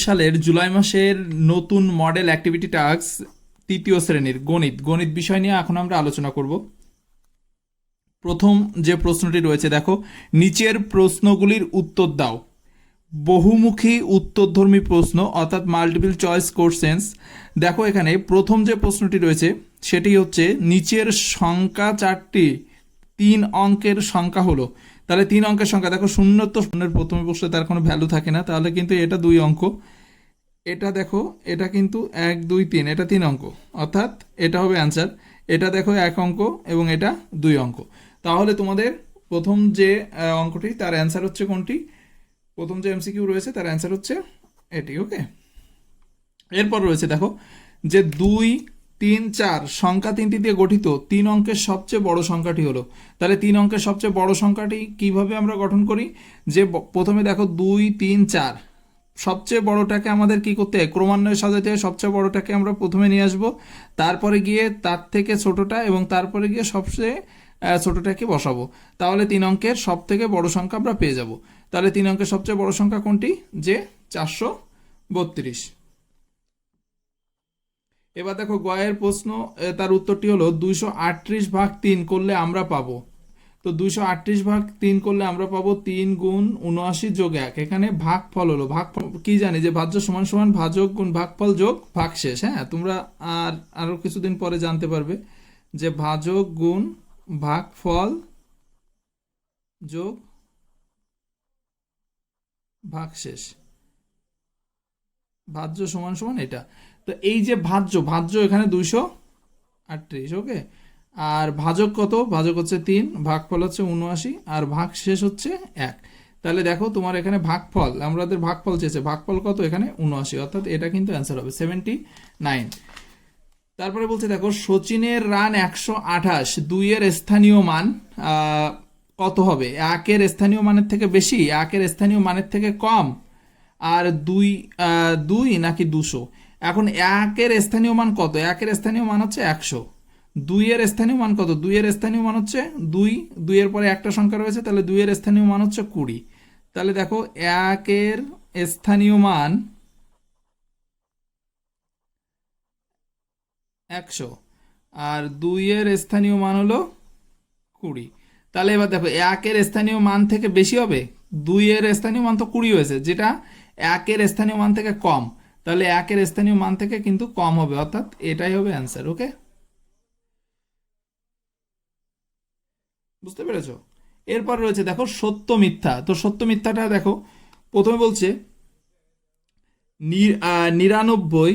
সালের জুলাই মাসের নতুন মডেল অ্যাক্টিভিটি টাস্ক তৃতীয় শ্রেণীর গণিত গণিত বিষয় নিয়ে এখন আমরা আলোচনা করব। প্রথম যে প্রশ্নটি রয়েছে দেখো, নিচের প্রশ্নগুলির উত্তর দাও। বহুমুখী উত্তরধর্মী প্রশ্ন অর্থাৎ মাল্টিপল চয়েস কোশ্চেন্স। দেখো এখানে প্রথম যে প্রশ্নটি রয়েছে সেটি হচ্ছে নিচের সংখ্যা চারটি 3 অঙ্কের সংখ্যা হলো। তাহলে 3 অঙ্কের সংখ্যা দেখো, শূন্য তো শূন্যের প্রথমে বসলে তার কোনো ভ্যালু থাকে না, তাহলে কিন্তু এটা 2 অঙ্ক। এটা দেখো, এটা কিন্তু 1 2 3, এটা 3 অঙ্ক, অর্থাৎ এটা হবে অ্যান্সার। এটা দেখো 1 অঙ্ক এবং এটা 2 অঙ্ক। তাহলে তোমাদের প্রথম যে অঙ্কটি তার অ্যান্সার হচ্ছে কোনটি? প্রথম যে এমসিকিউ রয়েছে তার অ্যান্সার হচ্ছে এটি। ওকে, এরপর রয়েছে দেখো যে 2 3 4 সংখ্যা তিনটি দিয়ে গঠিত 3 অঙ্কের সবচেয়ে বড় সংখ্যাটি হলো। তাহলে 3 অঙ্কের সবচেয়ে বড় সংখ্যাটি কিভাবে আমরা গঠন করি? যে প্রথমে দেখো 2 3 4, সবচেয়ে বড়টাকে আমাদের কি করতে হয়? ক্রমান্বয়ে সাজাতে হয়। সবচেয়ে বড়টাকে আমরা প্রথমে নিয়ে আসবো, তারপরে গিয়ে তার থেকে ছোটটা এবং তারপরে গিয়ে সবচেয়ে ছোটটাকে বসাবো। তাহলে 3 অঙ্কের সব থেকে বড় সংখ্যা আমরা পেয়ে যাব। তাহলে 3 অঙ্কের সবচেয়ে বড় সংখ্যা কোনটি? যে 432। এবার দেখো গয়ের প্রশ্ন, তার উত্তরটি হলো 238/3 করলে আমরা পাবো। তো 238/3 করলে আমরা পাবো 3 গুণ 79 যোগ 1। এখানে ভাগফল হলো, ভাগফল কি জানি যে ভাজ্য সমান সমান ভাজক গুণ ভাগফল যোগ ভাগশেষ। হ্যাঁ, তোমরা আরো কিছুদিন পরে জানতে পারবে যে ভাজক গুণ ভাগফল যোগ ভাগশেষ, ভাজ্য সমান সমান এটা। তো এই যে ভাজ্য, ভাজ্য এখানে 238। ওকে, আর ভাজক কত? ভাজক হচ্ছে 3, ভাগফল হচ্ছে 79 আর ভাগশেষ হচ্ছে 1। তাহলে দেখো তোমার এখানে ভাগফল, আমাদের ভাগফল চেয়েছে, ভাগফল কত? এখানে 79, অর্থাৎ এটা কিন্তু অ্যান্সার হবে 79। তারপরে বলছে দেখো সচিনের রান 128, 2 এর স্থানীয় মান কত হবে? 1 এর স্থানীয় মানের থেকে বেশি, 1 এর স্থানীয় মানের থেকে কম, আর 2 নাকি 200? এখন 1 এর স্থানীয় মান কত? 1 এর স্থানীয় মান হচ্ছে 100। 2 এর স্থানীয় মান কত? 2 এর স্থানীয় মান হচ্ছে 2, 2 এর পরে একটা সংখ্যা রয়েছে, তাহলে 2 এর স্থানীয় মান হচ্ছে 20। তাহলে দেখো 1 এর স্থানীয় মান 100 আর 2 এর স্থানীয় মান হলো 20। তাহলে এবার দেখো 1 এর স্থানীয় মান থেকে বেশি হবে, 2 এর স্থানীয় মান তো 20 হয়েছে, যেটা 1 এর স্থানীয় মান থেকে কম, তাহলে 1 এর স্থানীয় মান থেকে কিন্তু কম হবে, অর্থাৎ এটাই হবে অ্যান্সার। ওকে, বুঝতে পেরেছো? এরপর রয়েছে দেখো সত্য মিথ্যা। তো সত্য মিথ্যাটা দেখো, প্রথমে বলছে 99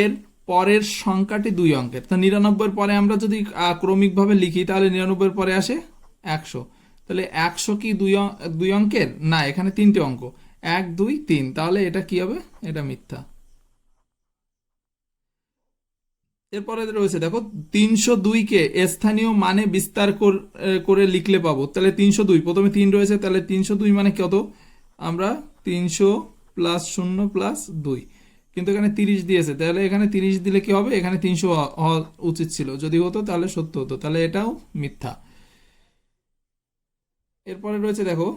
এর পরের সংখ্যাটি 2 অঙ্কের। তো 99 পরে আমরা যদি ক্রমিকভাবে লিখি তাহলে 99 পরে আসে 100। তাহলে 100 কি 2 অঙ্কের? না, এখানে 3টে অঙ্ক, 1 2 3, তাহলে এটা কি হবে? এটা মিথ্যা। এরপরে রয়েছে দেখো 302কে স্থানীয় মানে বিস্তার করে লিখলে পাবো। তাহলে 302, প্রথমে 3 রয়েছে, তাহলে 302 মানে কত? আমরা 300 প্লাস 0 প্লাস 2, কিন্তু এখানে 30 দিয়েছে, তাহলে এখানে 30 দিলে কি হবে? এখানে 300 হওয়া উচিত ছিল, যদি হতো তাহলে সত্য হতো, তাহলে এটাও মিথ্যা। এরপরে রয়েছে দেখো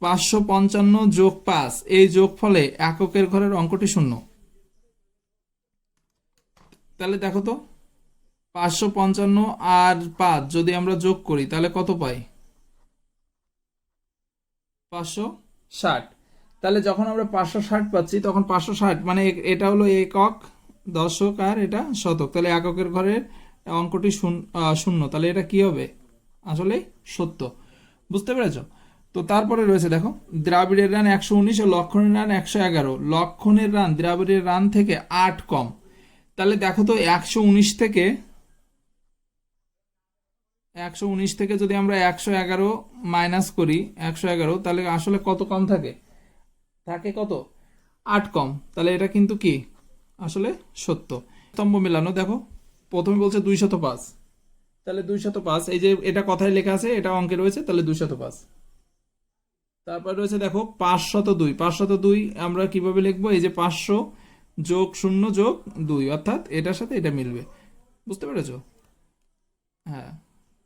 555 যোগ 5, এই যোগ ফলে এককের ঘরের অঙ্কটি শূন্য। তাহলে দেখো তো 555 আর 5 যদি আমরা যোগ করি তাহলে কত পাই? 560। তাহলে যখন আমরা 560 পাচ্ছি তখন 560 মানে এটা হলো একক, দশক আর এটা শতক, তাহলে এককের ঘরের অঙ্কটি শূন্য, তাহলে এটা কি হবে? আসলে সত্য। বুঝতে পেরেছো? তো তারপরে রয়েছে দেখো দ্রাবিড়ের রান 119 ও লক্ষণের রান 111। লক্ষণের রান দ্রাবিড়ের রান থেকে 8 কম। তাহলে দেখো তো 119 থেকে যদি আমরা 111 মাইনাস করি, 111, তাহলে আসলে কত কম থাকে? থাকে কত? 8 কম। তাহলে এটা কিন্তু কি আসলে সত্য। স্তম্ভ মেলানো দেখো, প্রথমে বলছে 205, তাহলে 205, এই যে এটা কথায় লেখা আছে, এটা অঙ্কে রয়েছে, তাহলে 205। তারপর রয়েছে দেখো 502, 502 আমরা কিভাবে লিখবো? এই যে 500 যোগ 0 যোগ 2, অর্থাৎ এটার সাথে এটা মিলবে। বুঝতে পেরেছো? হ্যাঁ,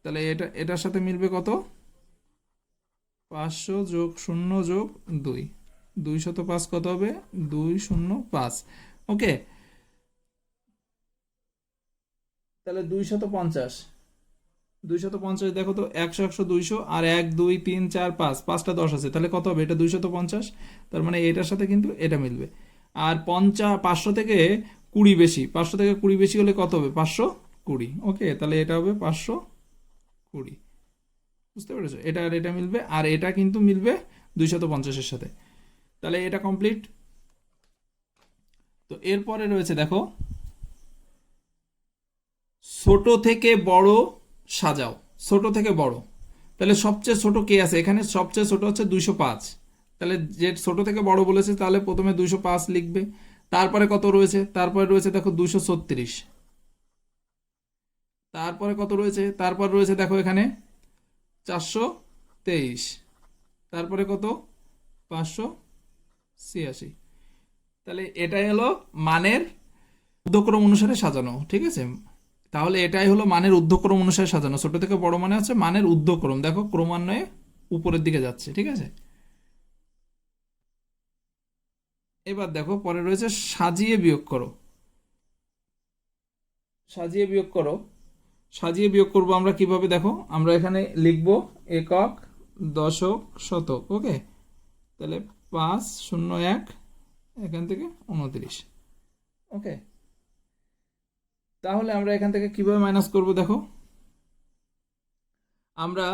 তাহলে এটার সাথে মিলবে কত? 500 যোগ 0 যোগ 2। 205 কত হবে? 205। ওকে, তাহলে 250, 250 দেখো তো, 100 100 200 আর 1 2 3 4 5, পাঁচটা 10 আছে, তাহলে কত হবে? এটা 250। তার মানে এটার সাথে কিন্তু এটা মিলবে। আর 500 থেকে 20 বেশি, 500 থেকে 20 বেশি হলে কত হবে? 520। ওকে, তাহলে এটা হবে 520। বুঝতে পেরেছো? এটা আর এটা মিলবে, আর এটা কিন্তু মিলবে 250-এর সাথে। তাহলে এটা কমপ্লিট। তো এরপরে রয়েছে দেখো, ছোট থেকে বড় সাজাও। ছোট থেকে বড়, তাহলে সবচেয়ে ছোট কে আছে এখানে? সবচেয়ে ছোট হচ্ছে 205। তাহলে যে ছোট থেকে বড় বলেছে, তাহলে প্রথমে 205 লিখবে। তারপরে কত রয়েছে? তারপরে রয়েছে দেখো 236। তারপরে কত রয়েছে? তারপর রয়েছে দেখো এখানে 423। তারপরে কত? 586। তাহলে এটাই হলো মানের ঊর্ধ্বক্রম অনুসারে সাজানো, ঠিক আছে? তাহলে এটাই হলো মানের ঊর্ধ্বক্রম অনুসারে সাজানো। ছোট থেকে বড় মানে হচ্ছে মানের ঊর্ধ্বক্রম, দেখো ক্রমান্বয়ে উপরের দিকে যাচ্ছে, ঠিক আছে? এবার দেখো পরে রয়েছে সাজিয়ে বিয়োগ করো। সাজিয়ে বিয়োগ করো। সাজিয়ে বিয়োগ করব আমরা কিভাবে? দেখো, আমরা এখানে লিখব একক, দশক, শতক। ওকে, তাহলে 501, এখান থেকে 29। ওকে, তাহলে আমরা এখান থেকে কিভাবে মাইনাস করব? দেখো, আমরা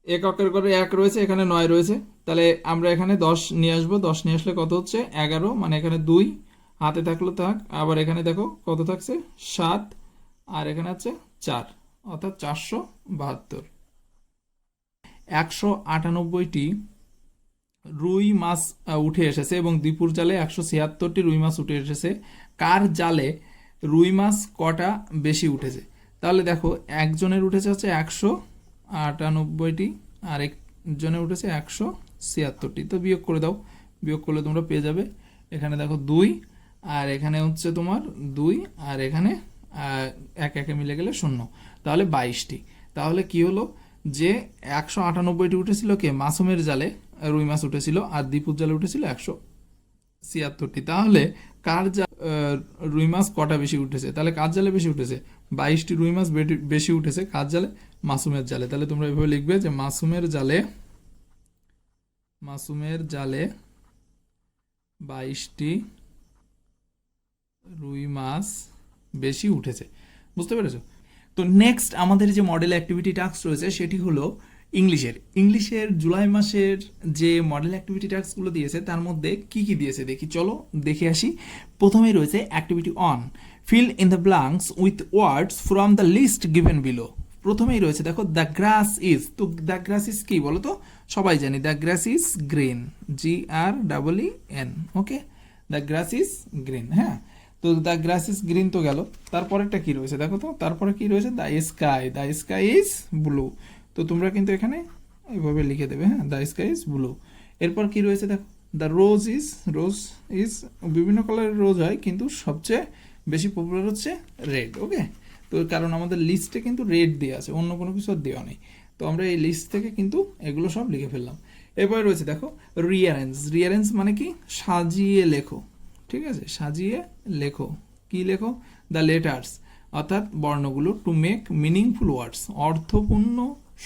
এককের ঘরে 1 রয়েছে, এখানে 9 রয়েছে, তাহলে আমরা এখানে 10 নিয়ে আসবো। 10 নিয়ে আসলে কত হচ্ছে? 11, মানে এখানে 2 হাতে থাকলো থাক। আবার এখানে দেখো কত থাকছে? 7, আর এখানে আছে 4, অর্থাৎ 472। 198টি রুই মাছ উঠে এসেছে এবং দীপুর জালে 176টি রুই মাছ উঠে এসেছে। কার জালে রুই মাছ কটা বেশি উঠেছে? তাহলে দেখো, একজনের উঠেছে হচ্ছে 198টি, আর একজনের উঠেছে 176টি। তো বিয়োগ করে দাও। বিয়োগ করলে তোমরা পেয়ে যাবে, এখানে দেখো 2, আর এখানে হচ্ছে তোমার 2, আর এখানে এক একে মিলে গেলে 0, তাহলে 22টি। তাহলে কি হলো? যে 198টি উঠেছিল কে? মাসুমের জালে রুই মাছ উঠেছিল, আর দীপুর জালে উঠেছিল 176টি। তাহলে কার রুই মাছ কটা বেশি উঠেছে? তাহলে কার জালে বেশি উঠেছে? 22টি রুই মাছ বেশি উঠেছে কার জালে? মাসুমের জালে। তাহলে তোমরা এভাবে লিখবে যে মাসুমের জালে 22টি রুই মাছ বেশি উঠেছে। বুঝতে পেরেছো? তো নেক্সট আমাদের যে মডেল অ্যাক্টিভিটি টাস্ক রয়েছে সেটি হলো ইংলিশের জুলাই মাসের যে মডেল অ্যাক্টিভিটি টাস্কগুলো দিয়েছে তার মধ্যে কি কি দিয়েছে দেখি, চলো দেখে আসি। প্রথমেই রয়েছে activity one, fill in the blanks with words from the list given below. প্রথমেই রয়েছে দেখো দ্য গ্রাস ইজ। তো দ্য গ্রাস ইজ কি বলো তো? সবাই জানি the grass is green, GREEN। Okay, the grass is green. হ্যাঁ, তো দ্য গ্রাস ইজ গ্রিন তো গেল। তারপরেরটা কি রয়েছে দেখো তো? তারপরে কি রয়েছে? The sky is blue. তো তোমরা কিন্তু এখানে এইভাবে লিখে দেবে, হ্যাঁ, দ্য স্কাই ইজ ব্লু। এরপর কি রয়েছে দেখো, দ্য রোজ ইজ বিভিন্ন কালারের রোজ হয়, কিন্তু সবচেয়ে বেশি পপুলার হচ্ছে রেড। ওকে, তো কারণ আমাদের লিস্টে কিন্তু রেড দেওয়া আছে, অন্য কোনো কিছু আর দেওয়া নেই। তো আমরা এই লিস্ট থেকে কিন্তু এগুলো সব লিখে ফেললাম। এরপরে রয়েছে দেখো রিয়ারেঞ্জ মানে কি? সাজিয়ে লেখো। ঠিক আছে, সাজিয়ে লেখো। কি লেখো? দ্য লেটার্স, অর্থাৎ বর্ণগুলো, টু মেক মিনিংফুল ওয়ার্ডস, অর্থপূর্ণ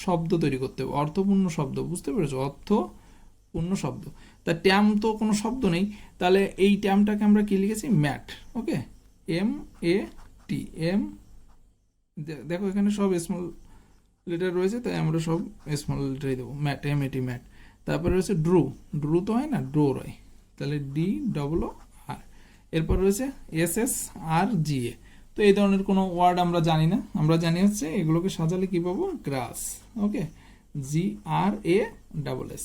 শব্দ তৈরি করতে হবে। অর্থপূর্ণ শব্দ, বুঝতে পেরেছো? অর্থপূর্ণ শব্দ। তা ট্যাম তো কোনো শব্দ নেই, তাহলে এই ট্যামটাকে আমরা কি লিখেছি? ম্যাট। ওকে, MAT, দেখো এখানে সব স্মল লেটার রয়েছে, তাই আমরা সব স্মল লেটারই দেবো। MAT। তারপরে রয়েছে ড্রু তো হয় না, ডোর হয়, তাহলে DOOR। এরপর রয়েছে SSRGA। তো এই ধরনের কোনো ওয়ার্ড আমরা জানি না, আমরা জানি হচ্ছে এগুলোকে সাজালে কি পাবো? গ্রাস। ওকে, GRASS।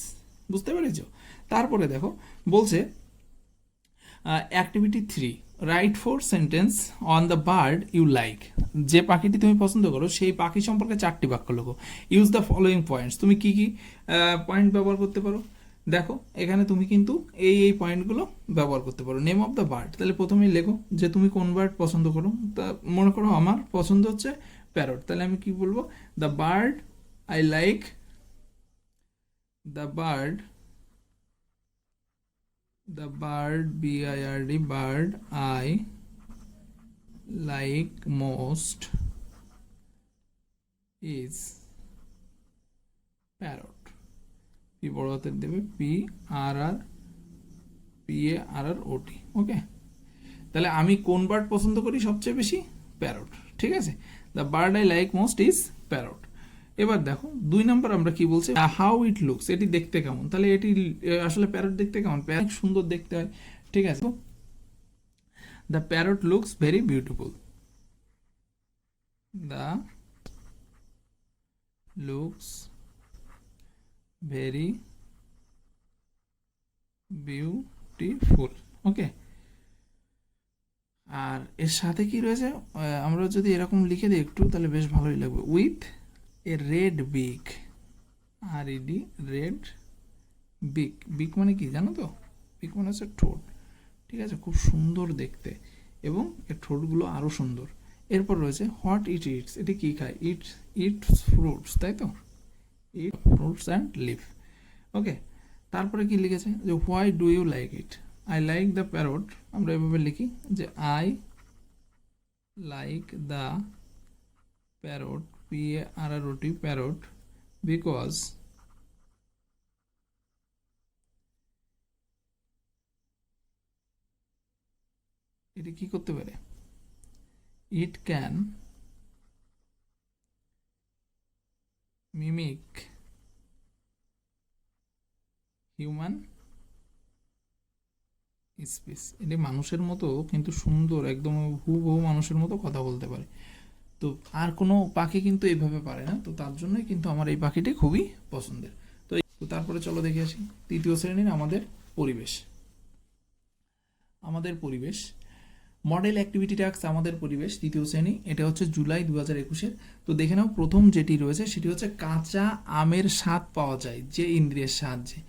বুঝতে পেরেছো? তারপরে দেখো বলছে activity 3, write 4 sentence on the bird you like. যে পাখিটি তুমি পছন্দ করো সেই পাখি সম্পর্কে 4টি বাক্য লেখো। Use the following points. তুমি কি কি পয়েন্ট ব্যবহার করতে পারো? দেখো এখানে তুমি কিন্তু এই পয়েন্টগুলো ব্যবহার করতে পারো। নেম অফ দ্য বার্ড, তাহলে প্রথমেই লেখো যে তুমি কোন বার্ড পছন্দ করো। তা মনে করো আমার পছন্দ হচ্ছে প্যারট, তাহলে আমি কি বলবো? The bird I like, the bird The bird, B-I-R-D, bird I like most is parrot. P বড় হাতের দেবে, P-A-R-R-O-T। ওকে, তাহলে আমি কোন বার্ড পছন্দ করি সবচেয়ে বেশি? প্যারট। ঠিক আছে, the bird I like most is parrot. এবার দেখো 2 নম্বর আমরা কি বলছি, হাউ ইট লুকস, এটি দেখতে কেমন। তাহলে এটি আসলে প্যারট দেখতে কেমন? প্যারট সুন্দর দেখতে হয়। ঠিক আছে, the parrot looks very beautiful. The looks very beautiful. Okay, আর এর সাথে কি রয়েছে, আমরা যদি এরকম লিখে দিই একটু তাহলে বেশ ভালোই লাগবে। উইথ এ রেড বিক, RED, রেড বিক। বিক মানে কি জানো তো? বিক মানে হচ্ছে ঠোঁট। ঠিক আছে, খুব সুন্দর দেখতে এবং এর ঠোঁটগুলো আরও সুন্দর। এরপর রয়েছে হোয়াট ইট ইটস, এটি কী খায়? ইটস ফ্রুটস, তাই তো? Eat fruits and live. Okay, তারপরে কি লিখেছে যে why do you like it? I like the parrot, আমরা এভাবে লিখি যে I like the parrot, PARROT, parrot, because এটি কি করতে পারে? It can mimic human speech. এটি মানুষের মতো কিন্তু সুন্দর, একদম হুবহু মানুষের মতো কথা বলতে পারে। তো আর কোনো পাখি কিন্তু এইভাবে পারে না, তো তার জন্যই কিন্তু আমার এই পাখিটি খুবই পছন্দের। তো তারপরে চলো দেখে আসি 3য় শ্রেণীর আমাদের পরিবেশ। আমাদের পরিবেশ মডেল অ্যাক্টিভিটি টাস্ক আমাদের পরিবেশ 3য় শ্রেণী, এটা হচ্ছে জুলাই 2021-এর। তো দেখে নাও, প্রথম যেটি রয়েছে সেটি হচ্ছে কাঁচা আমের স্বাদ পাওয়া যায় যে ইন্দ্রিয়ের সাহায্যে।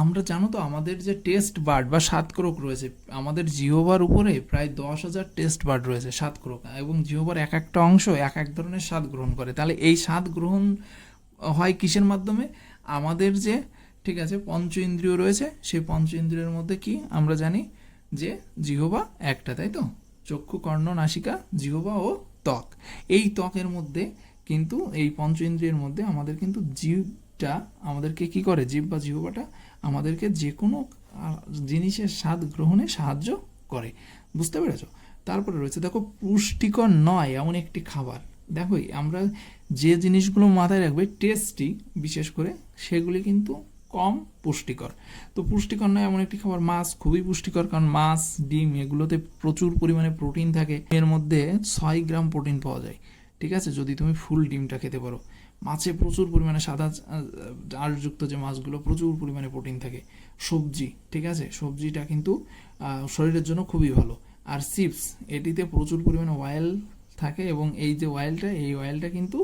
আমরা জানো তো আমাদের যে টেস্ট বার্ড বা স্বাদকোরক রয়েছে, আমাদের জিহ্বার উপরে প্রায় 10,000 টেস্ট বার্ড রয়েছে স্বাদকোরক, এবং জিহ্বার এক একটা অংশ এক এক ধরনের স্বাদ গ্রহণ করে। তাহলে এই স্বাদ গ্রহণ হয় কিসের মাধ্যমে? আমাদের যে, ঠিক আছে, পঞ্চ ইন্দ্রিয় রয়েছে, সেই পঞ্চ ইন্দ্রিয়ের মধ্যে কি আমরা জানি যে জিহ্বা একটা, তাই তো? চক্ষু, কর্ণ, নাসিকা, জিহ্বা ও ত্বক। এই ত্বকের মধ্যে কিন্তু, এই পঞ্চ ইন্দ্রিয়ের মধ্যে আমাদের কিন্তু জীবটা আমাদেরকে কি করে? জীব বা জিহ্বাটা আমাদেরকে যে কোনো জিনিসের স্বাদ গ্রহণে সাহায্য করে। বুঝতে পেরেছ? তারপরে রয়েছে দেখো, পুষ্টিকর নয় এমন একটি খাবার। দেখো আমরা যে জিনিসগুলো মাথায় রাখবে টেস্টি, বিশেষ করে সেগুলি কিন্তু কম পুষ্টিকর। তো পুষ্টিকর নয় এমন একটি খাবার, মাছ খুবই পুষ্টিকর, কারণ মাছ, ডিম এগুলোতে প্রচুর পরিমাণে প্রোটিন থাকে। এর মধ্যে 6 গ্রাম প্রোটিন পাওয়া যায়। ঠিক আছে, যদি তুমি ফুল ডিমটা খেতে পারো। মাছে প্রচুর পরিমাণে সাদা আঁশযুক্ত যে মাছগুলো, প্রচুর পরিমাণে প্রোটিন থাকে। সবজি, ঠিক আছে, সবজিটা কিন্তু শরীরের জন্য খুবই ভালো। আর চিপস, এটিতে প্রচুর পরিমাণে অয়েল থাকে, এবং এই যে অয়েলটা, এই অয়েলটা কিন্তু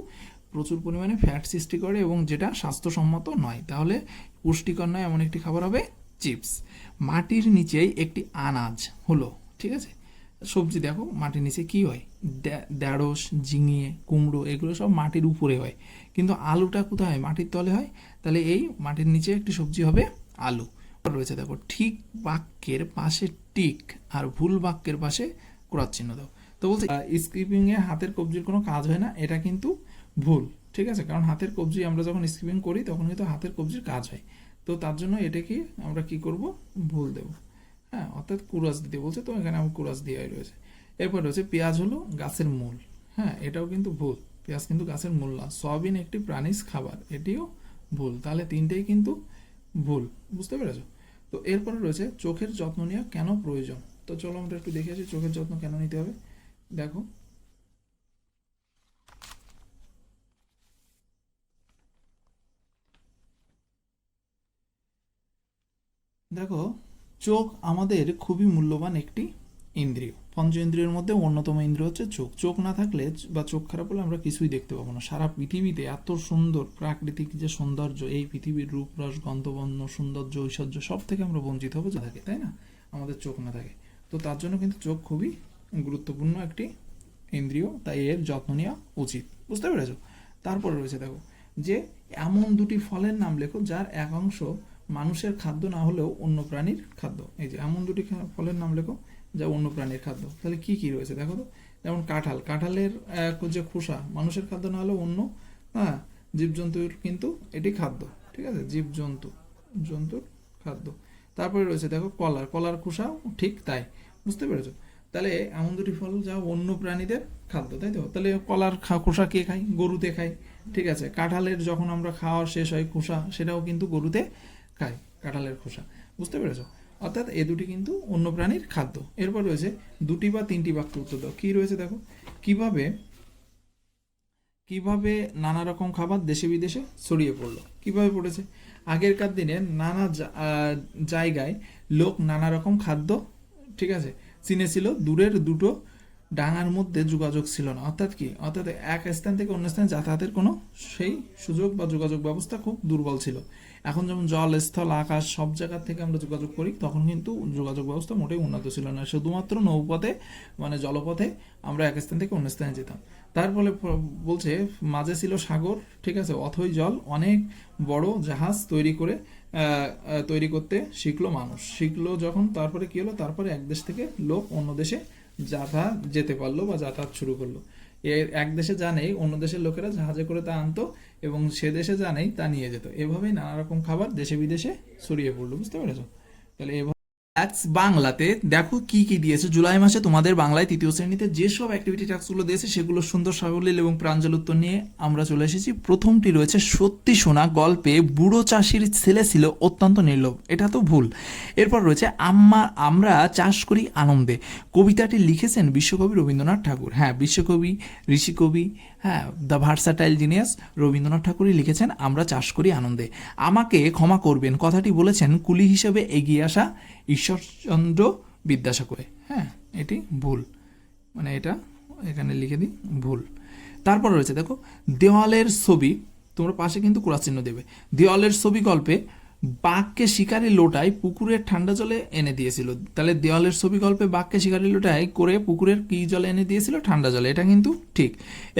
প্রচুর পরিমাণে ফ্যাট সৃষ্টি করে, এবং যেটা স্বাস্থ্যসম্মত নয়। তাহলে পুষ্টিকর নয় এমন একটি খাবার হবে চিপস। মাটির নিচেই একটি আনাজ হলো, ঠিক আছে। সবজি দেখো মাটির নিচে কি হয়, ঢ্যাঁড়স, ঝিঙে, কুমড়ো, এগুলো সব মাটির উপরে হয়, কিন্তু আলুটা কোথায় হয়? মাটির তলে হয়। তাহলে এই মাটির নিচে একটি সবজি হবে আলু। রয়েছে দেখো, ঠিক বাক্যের পাশে টিক আর ভুল বাক্যের পাশে ক্রস চিহ্ন দাও। তো বলছি স্কিপিংয়ে হাতের কবজির কোনো কাজ হয় না, এটা কিন্তু ভুল। ঠিক আছে, কারণ হাতের কবজি আমরা যখন স্কিপিং করি তখন কিন্তু হাতের কবজির কাজ হয়। তো তার জন্য এটাকে আমরা কি করব? ভুল দেব। হ্যাঁ, অর্থাৎ কুরাস দিতে বলছে, তো এখানে আমার কুরাস দেওয়াই রয়েছে। এরপর রয়েছে পেঁয়াজ হলো গাছের মূল। হ্যাঁ, এটাও কিন্তু ভুল, পেঁয়াজ কিন্তু গাছের মূল না। সয়াবিন একটি প্রাণীজ খাবার, এটিও ভুল। তাহলে তিনটেই কিন্তু ভুল। বুঝতে পেরেছো? তো এরপরে রয়েছে চোখের যত্ন নেওয়া কেন প্রয়োজন। তো চলো আমরা একটু দেখে আসি চোখের যত্ন কেন নিতে হবে। দেখো, দেখো চোখ আমাদের খুবই মূল্যবান একটি ইন্দ্রিয়। পঞ্চ ইন্দ্রিয়ের মধ্যে অন্যতম ইন্দ্রিয় হচ্ছে চোখ। চোখ না থাকলে বা চোখ খারাপ হলে আমরা কিছুই দেখতে পাবো না। সারা পৃথিবীতে এত সুন্দর প্রাকৃতিক যে সৌন্দর্য, এই পৃথিবীর রূপ, রস, গন্ধবর্ণ, সৌন্দর্য, ঐশ্বর্য সব থেকে আমরা বঞ্চিত হবো থাকে, তাই না? আমাদের চোখ না থাকে। তো তার জন্য কিন্তু চোখ খুবই গুরুত্বপূর্ণ একটি ইন্দ্রিয়, তাই এর যত্ন নেওয়া উচিত। বুঝতে পেরেছো? তারপরে রয়েছে দেখো যে এমন দুটি ফলের নাম লেখো যার এক অংশ মানুষের খাদ্য না হলেও অন্য প্রাণীর খাদ্য। এই যে এমন দুটি ফলের নাম লেখো যা অন্য প্রাণীর খাদ্য। তাহলে কি কি রয়েছে দেখো তো। যেমন কাঁঠাল, কাঁঠালের যে খোসা মানুষের খাদ্য না হলেও অন্য হ্যাঁ জীবজন্তুর কিন্তু এটি খাদ্য, ঠিক আছে, জন্তুর খাদ্য। তারপরে রয়েছে দেখো কলার, কলার খোসাও ঠিক তাই, বুঝতে পেরেছো? তাহলে এমন দুটি ফল যা অন্য প্রাণীদের খাদ্য, তাই তো। তাহলে কলার খোসা কে খায়? গরুতে খায়, ঠিক আছে। কাঁঠালের যখন আমরা খাওয়া শেষ হয় খোসা, সেটাও কিন্তু গরুতে খায়, কাঁঠালের খোসা, বুঝতে পেরেছো? অর্থাৎ এ দুটি কিন্তু অন্য প্রাণীর খাদ্য। এরপর রয়েছে দুটি বা তিনটি বাক্য উত্তর দাও। কি রয়েছে দেখো, কিভাবে কিভাবে নানা রকম খাবার দেশে বিদেশে ছড়িয়ে পড়লো। কিভাবে পড়েছে? আগেরকার দিনে নানা জায়গায় লোক নানা রকম খাদ্য, ঠিক আছে, চিনেছিল। দূরের দুটো ডাঙার মধ্যে যোগাযোগ ছিল না, অর্থাৎ কি, অর্থাৎ এক স্থান থেকে অন্য স্থানে যাতায়াতের কোনো সেই সুযোগ বা যোগাযোগ ব্যবস্থা খুব দুর্বল ছিল। এখন যেমন জল, স্থল, আকাশ সব জায়গা থেকে আমরা যোগাযোগ করি, তখন কিন্তু যোগাযোগ ব্যবস্থা মোটেই উন্নত ছিল না। শুধুমাত্র নৌপথে মানে জলপথে আমরা এক স্থান থেকে অন্য স্থানে যেতাম। তার ফলে বলছে মাঝে ছিল সাগর, ঠিক আছে, অথই জল, অনেক বড় জাহাজ তৈরি করতে শিখলো মানুষ। শিখলো যখন, তারপরে কি হলো, তারপরে এক দেশ থেকে লোক অন্য দেশে যেতে পারলো বা যাতায়াত শুরু করলো। এক দেশে যা নেই অন্য দেশের লোকেরা জাহাজে করে তা আনতো এবং সে দেশে যা নেই তা নিয়ে যেত। এভাবেই নানা রকম খাবার দেশে বিদেশে ছড়িয়ে পড়লো, বুঝতে পেরেছো? তাহলে বাংলাতে দেখো কি কি দিয়েছে। জুলাই মাসে তোমাদের বাংলায় তৃতীয় শ্রেণীতে যেসব অ্যাক্টিভিটি টাস্কগুলো দিয়েছে সেগুলো সুন্দর সাবলীল এবং প্রাঞ্জল উত্তর নিয়ে আমরা চলে এসেছি। প্রথমটি রয়েছে, সত্যি শোনা গল্পে বুড়ো চাষির ছেলে ছিল অত্যন্ত নির্লোভ। এটা তো ভুল। এরপর রয়েছে আমরা চাষ করি আনন্দে। কবিতাটি লিখেছেন বিশ্বকবি রবীন্দ্রনাথ ঠাকুর। হ্যাঁ, বিশ্বকবি, ঋষিকবি, হ্যাঁ, দ্য ভার্সাটাইল জিনিয়াস রবীন্দ্রনাথ ঠাকুরই লিখেছেন আমরা চাষ করি আনন্দে। আমাকে ক্ষমা করবেন কথাটি বলেছেন কুলি হিসেবে এগিয়ে আসা ঈশ্বরচন্দ্র বিদ্যাসাগরে। হ্যাঁ, এটি ভুল, মানে এটা এখানে লিখে দিই ভুল। তারপর রয়েছে দেখো, দেওয়ালের ছবি, তোমরা পাশে কিন্তু ক্রস চিহ্ন দেবে। দেওয়ালের ছবি গল্পে বাঘকে শিকারি লোটায় পুকুরের ঠান্ডা জলে এনে দিয়েছিল। তাহলে দেওয়ালের ছবি গল্পে বাঘকে শিকারি লোটায় করে পুকুরের কি জলে এনে দিয়েছিল? ঠান্ডা জলে, এটা কিন্তু ঠিক।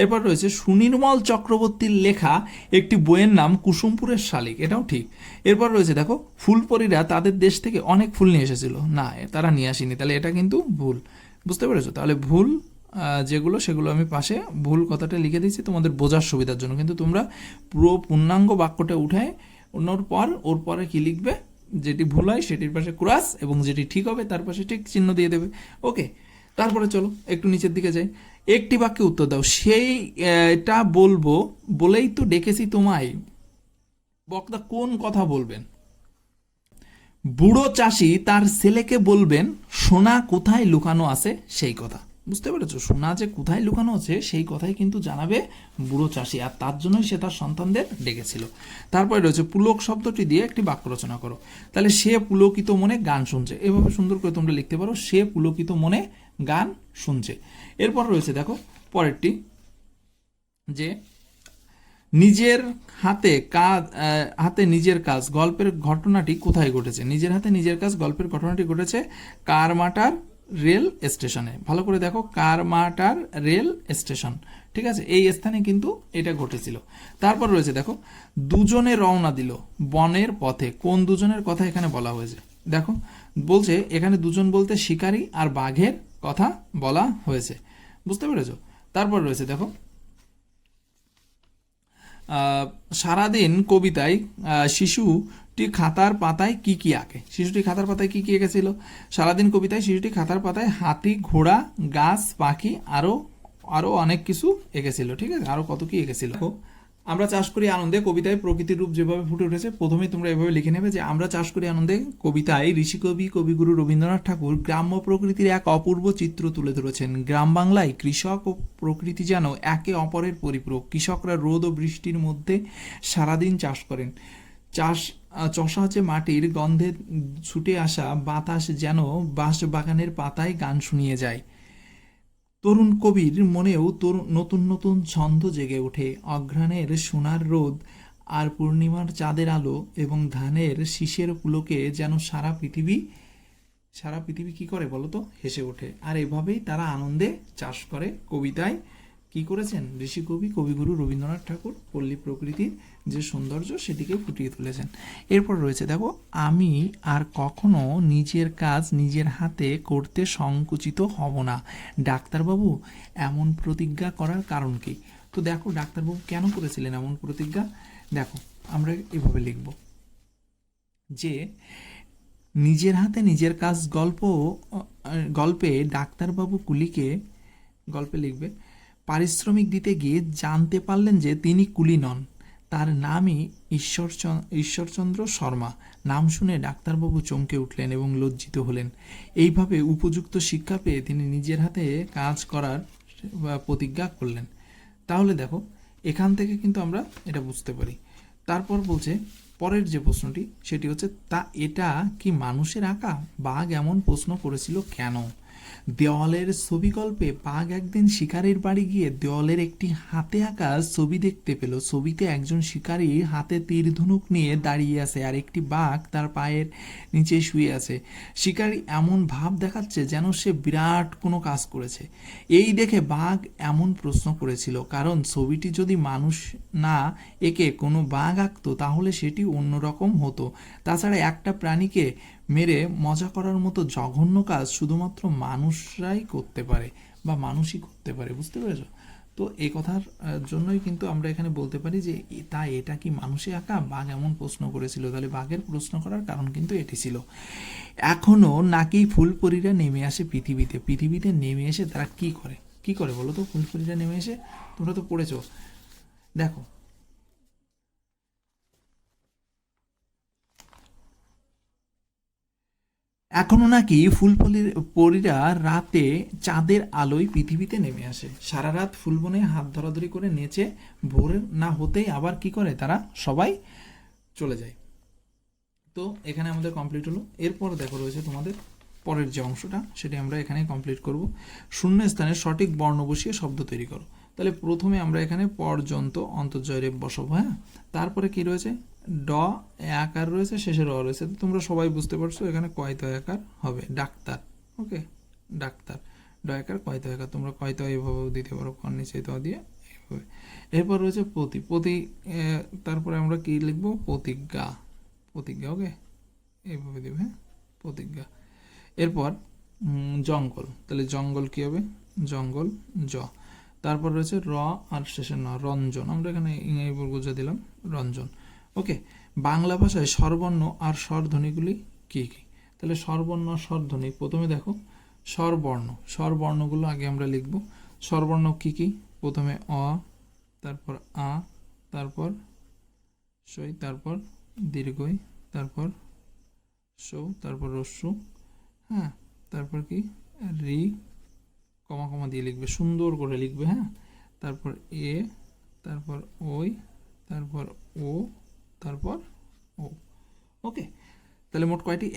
এরপর রয়েছে, সুনির্মল চক্রবর্তীর লেখা একটি বইয়ের নাম কুসুমপুরের শালিক, এটাও ঠিক। এরপর রয়েছে দেখো, ফুলপরীরা তাদের দেশ থেকে অনেক ফুল নিয়ে এসেছিল। না, তারা নিয়ে আসেনি, তাহলে এটা কিন্তু ভুল, বুঝতে পেরেছো? তাহলে ভুল যেগুলো সেগুলো আমি পাশে ভুল কথাটা লিখে দিচ্ছি তোমাদের বোঝার সুবিধার জন্য, কিন্তু তোমরা পুরো পূর্ণাঙ্গ বাক্যটা উঠায় ওর পরে কি লিখবে, যেটি ভুল হয় সেটির পাশে ক্রস এবং যেটি ঠিক হবে তার পাশে ঠিক চিহ্ন দিয়ে দেবে। ওকে, তারপরে চলো একটু নিচের দিকে যাই। একটি বাক্যে উত্তর দাও। এটা বলবো বলেই তো ডেকেছি তোমায়। বক্তা কোন কথা বলবেন? বুড়ো চাষি তার ছেলেকে বলবেন সোনা কোথায় লুকানো আছে সেই কথা। বুঝতে পেরেছো? সোনা যে কোথায় লুকানো আছে সেই কথাই কিন্তু জানাবে বুড়ো চাষি, আর তার জন্যই সে তার সন্তানদের ডেকেছিল। তারপরে রয়েছে, পুলক শব্দটি দিয়ে একটি বাক্য রচনা করো। তাহলে সে পুলকিত মনে গান শুনছে, এভাবে সুন্দর করে তোমরা লিখতে পারো, সে পুলকিত মনে গান শুনছে। এরপর রয়েছে দেখো পরেরটি, যে নিজের হাতে নিজের কাজ গল্পের ঘটনাটি কোথায় ঘটেছে? নিজের হাতে নিজের কাজ গল্পের ঘটনাটি ঘটেছে কারমাটার রেল স্টেশনে। ভালো করে দেখো, কারমাটার রেল স্টেশন, ঠিক আছে, এই স্থানে কিন্তু এটা ঘটেছিল। তারপর রয়েছে দেখো, দুজনে রওনা দিল বনের পথে। কোন দুজনের কথা এখানে বলা হয়েছে? দেখো বলছে এখানে দুজন বলতে শিকারী আর বাঘের কথা বলা হয়েছে, বুঝতে পেরেছো? তারপর রয়েছে দেখো, সারাদিন কবিতায় শিশুটি খাতার পাতায় কি কি আঁকে? শিশুটি খাতার পাতায় কি কি এঁকেছিল? সারাদিন কবিতায় শিশুটি খাতার পাতায় হাতি, ঘোড়া, গাছ, পাখি আরো অনেক কিছু এঁকেছিল, ঠিক আছে, আরো কত কি এঁকেছিল। আমরা চাষ করি আনন্দে কবিতায় প্রকৃতির রূপ যেভাবে ফুটে উঠেছে, প্রথমেই তোমরা এভাবে লিখে নেবে যে আমরা চাষ করি আনন্দে কবিতায় ঋষিকবি কবিগুরু রবীন্দ্রনাথ ঠাকুর গ্রাম্য প্রকৃতির এক অপূর্ব চিত্র তুলে ধরেছেন। গ্রাম বাংলায় কৃষক ও প্রকৃতি যেন একে অপরের পরিপূরক। কৃষকরা রোদ ও বৃষ্টির মধ্যে সারাদিন চাষ করেন। চষা হচ্ছে মাটির গন্ধে ছুটে আসা বাতাস যেন বাঁশ বাগানের পাতায় গান শুনিয়ে যায়। তরুণ কবির মনেও নতুন নতুন ছন্দ জেগে ওঠে। অঘ্রাণের সোনার রোদ আর পূর্ণিমার চাঁদের আলো এবং ধানের শীষের পুলকে যেন সারা পৃথিবী কি করে বলো তো? হেসে ওঠে। আর এভাবেই তারা আনন্দে চাষ করে কবিতায় কি করেছেন ঋষি কবি কবিগুরু রবীন্দ্রনাথ ঠাকুর পল্লী প্রকৃতির যে সৌন্দর্য সেটিকে ফুটিয়ে তুলেছেন। এরপর রয়েছে দেখো, আমি আর কখনো নিজের কাজ নিজের হাতে করতে সংকুচিত হব না। ডাক্তারবাবু এমন প্রতিজ্ঞা করার কারণ কি? তো দেখো ডাক্তারবাবু কেন করেছিলেন এমন প্রতিজ্ঞা? দেখো আমরা এভাবে লিখব যে নিজের হাতে নিজের কাজ গল্পে ডাক্তারবাবু কুলিকে গল্পে লিখবে পারিশ্রমিক দিতে গিয়ে জানতে পারলেন যে তিনি কুলি নন, তার নামই ঈশ্বরচন্দ্র শর্মা। নাম শুনে ডাক্তারবাবু চমকে উঠলেন এবং লজ্জিত হলেন। এইভাবে উপযুক্ত শিক্ষা পেয়ে তিনি নিজের হাতে কাজ করার প্রতিজ্ঞা করলেন। তাহলে দেখো এখান থেকে কিন্তু আমরা এটা বুঝতে পারি। তারপর বলছে পরের যে প্রশ্নটি সেটি হচ্ছে, তা এটা কি মানুষের আঁকা? বাঘ এমন প্রশ্ন করেছিল কেন? দেওয়ালের ছবি গল্পে বাঘ একদিন শিকারীর বাড়ি গিয়ে দেওয়ালের একটি হাতে আঁকা ছবি দেখতে পেল। ছবিতে একজন শিকারী হাতে তীর ধনুক নিয়ে দাঁড়িয়ে আছে আর একটি বাঘ তার পায়ের নিচে শুয়ে আছে। শিকারী এমন ভাব দেখাচ্ছে যেন সে বিরাট কোনো কাজ করেছে। এই দেখে বাঘ এমন প্রশ্ন করেছিল, কারণ ছবিটি যদি মানুষ না একে কোনো বাঘ আঁকতো তাহলে সেটি অন্যরকম হতো। তাছাড়া একটা প্রাণীকে মেরে মজা করার মতো জঘন্য কাজ শুধুমাত্র মানুষরাই করতে পারে বা মানুষই করতে পারে। বুঝতে পেরেছো? তো এই কথার জন্যই কিন্তু আমরা এখানে বলতে পারি যে তাই এটা কি মানুষে আঁকা? বাঘ এমন প্রশ্ন করেছিল। তাহলে বাঘের প্রশ্ন করার কারণ কিন্তু এটি ছিল। এখনো নাকি ফুলপরীরা নেমে আসে পৃথিবীতে। পৃথিবীতে নেমে এসে তারা কি করে বলো তো? ফুলপরীরা নেমে এসে, তোমরা তো পড়েছো, দেখো এখনো নাকি পরীরা রাতে চাঁদের আলোয় পৃথিবীতে নেমে আসে। সারা রাত ফুলবনে হাত ধরাধরি করে নেচে ভোর না হতেই আবার কি করে তারা সবাই চলে যায়। তো এখানে আমাদের কমপ্লিট হলো। এরপর দেখো রয়েছে তোমাদের পরের যে অংশটা, সেটি আমরা এখানে কমপ্লিট করব। শূন্য স্থানে সঠিক বর্ণ বসিয়ে শব্দ তৈরি করো। তাহলে প্রথমে আমরা এখানে পর্যন্ত অন্তর্জয় রেফ বসাবো। হ্যাঁ, তারপরে কি রয়েছে? ড আকার রয়েছে, শেষে র রয়েছে। তো তোমরা সবাই বুঝতে পারছো এখানে কয়ত আকার হবে। ডাক্তার, ওকে, ডাক্তার, ড আকার কয়ত আকার। তোমরা কয়ত এইভাবেও দিতে পারো, কর নিচে তো দিয়ে এইভাবে। এরপর রয়েছে তারপরে আমরা কি লিখবো? প্রতিজ্ঞা, ওকে, এইভাবে দেবে। হ্যাঁ, প্রতিজ্ঞা। এরপর জঙ্গল, তাহলে জঙ্গল কি হবে? জঙ্গল, জ। তারপর রয়েছে র আর শেষে ন, রঞ্জন। আমরা এখানে ইংরেজি বর্গজা দিলাম, রঞ্জন। ওকে, বাংলা ভাষায় স্বরবর্ণ আর স্বরধ্বনিগুলি কি কি? তাহলে স্বরবর্ণ আর স্বরধ্বনি, প্রথমে দেখো স্বরবর্ণগুলো আগে আমরা লিখব। স্বরবর্ণ কি কি? প্রথমে অ, তারপর আ, তারপর সই, তারপর দীর্ঘই, তারপর সৌ, তারপর রস্যু। হ্যাঁ, তারপর কি? রি, কমা কমা দিয়ে লিখবে, সুন্দর করে লিখবে। হ্যাঁ, তারপর এ, তারপর ওই, তারপর ও, তারপর ও। ওকে, তাহলে মোট কয়টি?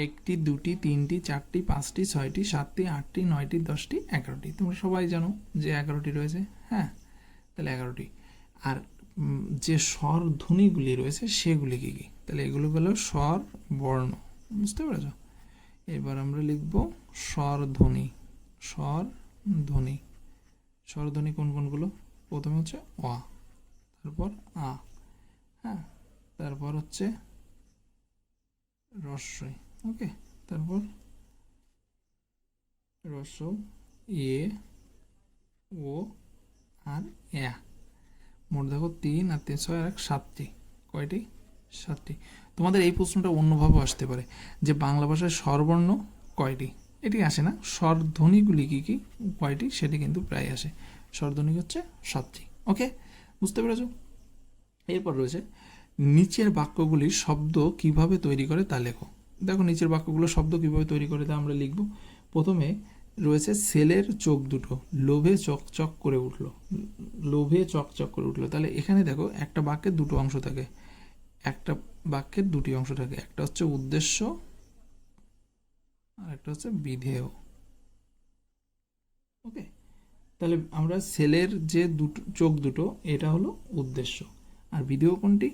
একটি, দুটি, তিনটি, চারটি, পাঁচটি, ছয়টি, সাতটি, আটটি, নয়টি, 10টি, 11টি। তোমরা সবাই জানো যে 11টি রয়েছে। হ্যাঁ, তাহলে 11টি। আর যে স্বর ধ্বনিগুলি রয়েছে সেগুলি কি কি? তাহলে এগুলো হলো স্বর বর্ণ। বুঝতে পেরেছ? এবার আমরা লিখব স্বরধ্বনি। স্বরধ্বনি কোন কোনগুলো? প্রথমে হচ্ছে অ, তারপর আ, হ্যাঁ, তারপর হচ্ছে রস্বই, ওকে, তারপর রস্ব, এ, ও আর এ। মোট দেখো 3 আর 3 6 আর 1 7টি। কয়টি? 7টি। তোমাদের এই প্রশ্নটা অন্যভাবে আসতে পারে যে বাংলা ভাষায় স্বরবর্ণ কয়টি? এটি আসে না। স্বরধ্বনিগুলি কি কি কয়টি সেটি কিন্তু প্রায় আসে। স্বরধ্বনি হচ্ছে 7টি। ওকে, বুঝতে পেরেছ? এরপর রয়েছে নিচের বাক্যগুলির শব্দ কিভাবে তৈরি করে তা লেখো। দেখো নিচের বাক্যগুলো শব্দ কিভাবে তৈরি করে তা আমরা লিখব। প্রথমে রয়েছে ছেলের চোখ দুটো লোভে চকচক করে উঠলো। তাহলে এখানে দেখো একটা বাক্যের দুটো অংশ থাকে, একটা বাক্যের দুটি অংশ থাকে। একটা হচ্ছে উদ্দেশ্য আর একটা হচ্ছে বিধেয়। ওকে, তাহলে আমরা ছেলের যে চোখ দুটো এটা হলো উদ্দেশ্য, আর বিধেয় কোনটি?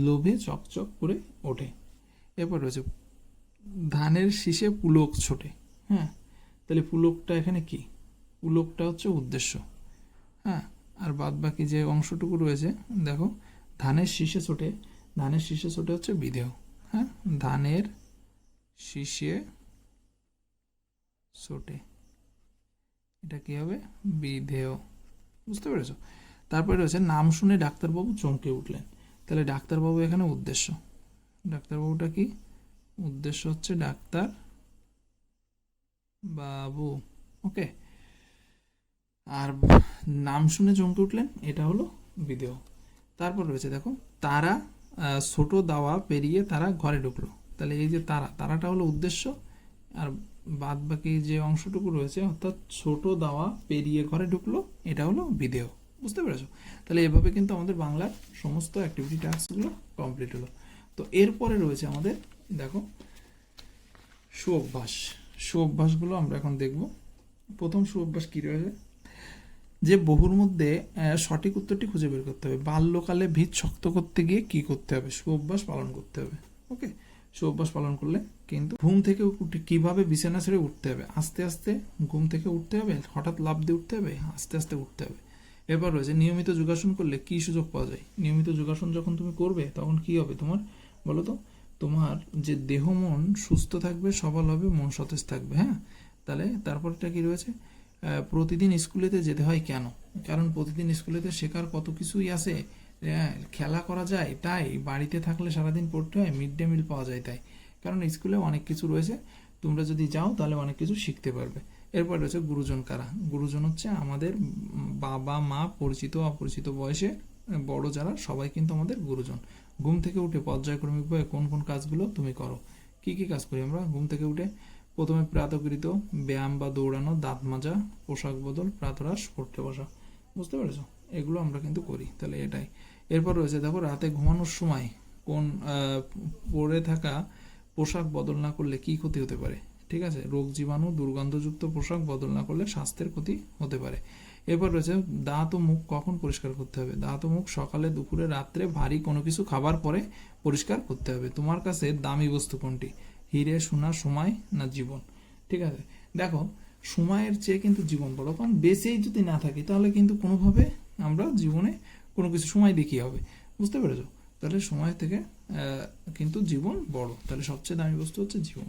লোভে চকচক করে ওঠে। এরপর রয়েছে ধানের শীষে পুলক ছোটে। হ্যাঁ, তাহলে পুলকটা এখানে কি? পুলকটা হচ্ছে উদ্দেশ্য। হ্যাঁ, আর বাদ বাকি যে অংশটুকু রয়েছে দেখো, ধানের শীষে ছোটে, ধানের শীষে ছোটে হচ্ছে বিধেয়। হ্যাঁ, ধানের শীষে ছোটে, এটা কি হবে? বিধেয়। বুঝতে পেরেছো? তারপরে রয়েছে নাম শুনে ডাক্তারবাবু চমকে উঠলেন। তাহলে ডাক্তারবাবু এখানে উদ্দেশ্য, ডাক্তারবাবুটা কি? উদ্দেশ্য হচ্ছে ডাক্তার বাবু। ওকে, আর নাম শুনে চমকে উঠলেন এটা হলো বিধেয়। তারপর রয়েছে দেখো, তারা ছোট দাওয়া পেরিয়ে তারা ঘরে ঢুকলো। তাহলে এই যে তারা, তারাটা হলো উদ্দেশ্য, আর বাদ বাকি যে অংশটুকু রয়েছে অর্থাৎ ছোট দাওয়া পেরিয়ে ঘরে ঢুকলো, এটা হলো বিধেয়। বুঝতে পেরেছো? তাহলে এভাবে কিন্তু আমাদের বাংলার সমস্ত অ্যাক্টিভিটি টাস্কগুলো কমপ্লিট হলো। তো এরপরে রয়েছে আমাদের দেখো সুঅভ্যাস। সুঅভ্যাসগুলো আমরা এখন দেখব। প্রথম সুঅভ্যাস কি রয়েছে, যে বহুর মধ্যে সঠিক উত্তরটি খুঁজে বের করতে হবে। বাল্যকালে ভিত শক্ত করতে গিয়ে কি করতে হবে? সুঅভ্যাস পালন করতে হবে। ওকে, সুঅভ্যাস পালন করলে কিন্তু ঘুম থেকে উঠে কিভাবে বিছানা ছেড়ে উঠতে হবে, আস্তে আস্তে ঘুম থেকে উঠতে হবে, হঠাৎ লাফ দিয়ে উঠতে হবে, আস্তে আস্তে উঠতে হবে। এরপর রয়েছে নিয়মিত যোগাসন করলে কি সুযোগ পাওয়া যায়। নিয়মিত যোগাসন যখন তুমি করবে তখন কি হবে তোমার, বলো তো? তোমার যে দেহ মন সুস্থ থাকবে, সবল হবে, মন সতেজ থাকবে। হ্যাঁ, তাহলে তারপরটা কি রয়েছে, প্রতিদিন স্কুলেতে যেতে হয় কেন? কারণ প্রতিদিন স্কুলেতে শেখার কত কিছুই আছে। খেলা করা যায় তাই, বাড়িতে থাকলে সারাদিন পড়তে হয়, মিড ডে মিল পাওয়া যায় তাই। কারণ স্কুলে অনেক কিছু রয়েছে, তোমরা যদি যাও তাহলে অনেক কিছু শিখতে পারবে। এরপর রয়েছে গুরুজন কারা। গুরুজন হচ্ছে আমাদের বাবা মা, পরিচিত অপরিচিত বয়সে বড় যারা, সবাই কিন্তু আমাদের গুরুজন। ঘুম থেকে উঠে পর্যায়ক্রমিকভাবে কোন কোন কাজগুলো তুমি করো? কি কি কাজ করি আমরা ঘুম থেকে উঠে? প্রথমে প্রাতকৃত ব্যায়াম বা দৌড়ানো, দাঁত মাজা, পোশাক বদল, প্রাতরাশ, পড়তে বসা। বুঝতে পেরেছো? এগুলো আমরা কিন্তু করি। তাহলে এটাই। এরপর রয়েছে দেখো, রাতে ঘুমানোর সময় কোন পরে থাকা পোশাক বদল না করলে কি ক্ষতি হতে পারে? ঠিক আছে, রোগ জীবাণু, দুর্গন্ধযুক্ত পোশাক বদল না করলে স্বাস্থ্যের ক্ষতি হতে পারে। এরপর রয়েছে দাঁত ও মুখ কখন পরিষ্কার করতে হবে। দাঁত ও মুখ সকালে, দুপুরে, রাত্রে, ভারী কোনো কিছু খাবার পরে পরিষ্কার করতে হবে। তোমার কাছে দামি বস্তু কোনটি? হিরে, সোনা, সময় না জীবন? ঠিক আছে, দেখো সময়ের চেয়ে কিন্তু জীবন বড়। কারণ বেঁচেই যদি না থাকি তাহলে কিন্তু কোনোভাবে আমরা জীবনে কোনো কিছু সময় দিয়ে কী হবে? বুঝতে পেরেছো? তাহলে সময় থেকে কিন্তু জীবন বড়। তাহলে সবচেয়ে দামি বস্তু হচ্ছে জীবন।